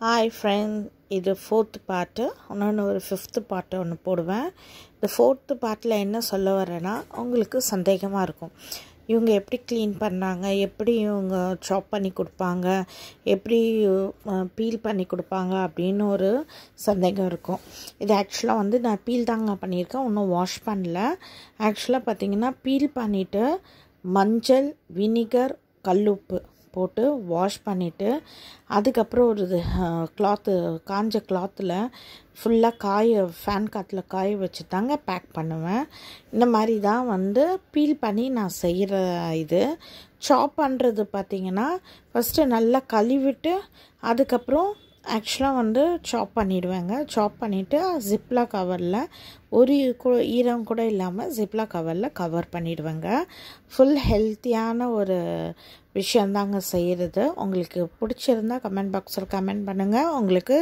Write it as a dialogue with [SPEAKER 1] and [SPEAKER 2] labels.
[SPEAKER 1] Hi friend, இது 4th part. இன்னொன்று ஒரு 5th பார்ட்டு ஒன்று போடுவேன். இந்த 4th பார்ட்டில் என்ன சொல்ல வரேன்னா, உங்களுக்கு சந்தேகமாக இருக்கும், இவங்க எப்படி க்ளீன் பண்ணாங்க, எப்படி இவங்க சாப் பண்ணி கொடுப்பாங்க, எப்படி பீல் பண்ணி கொடுப்பாங்க அப்படின்னு ஒரு சந்தேகம் இருக்கும். இது ஆக்சுவலாக வந்து நான் பீல் தாங்க பண்ணியிருக்கேன், இன்னும் வாஷ் பண்ணல. ஆக்சுவலாக பார்த்திங்கன்னா பீல் பண்ணிவிட்டு மஞ்சள், வினிகர், கல்லுப்பு போட்டு வாஷ் பண்ணிவிட்டு அதுக்கப்புறம் ஒரு கிளாத்து, காஞ்ச கிளாத்தில் ஃபுல்லாக ஃபேன் காற்றுல காய வச்சு தாங்க பேக் பண்ணுவேன். இந்த மாதிரி தான் வந்து பீல் பண்ணி நான் செய்கிற இது. சாப் பண்ணுறது பார்த்திங்கன்னா ஃபஸ்ட்டு நல்லா கழுவிட்டு அதுக்கப்புறம் ஆக்சுவலாக வந்து சாப் பண்ணிவிடுவேங்க. சாப் பண்ணிவிட்டு ஜிப்லா கவரில் ஒரு ஈரம் கூட இல்லாமல் ஜிப்லா கவரில் கவர் பண்ணிவிடுவேங்க. ஃபுல் ஹெல்த்தியான ஒரு விஷயந்தாங்க செய்கிறது. உங்களுக்கு பிடிச்சிருந்தா கமெண்ட் பாக்ஸில் கமெண்ட் பண்ணுங்கள். உங்களுக்கு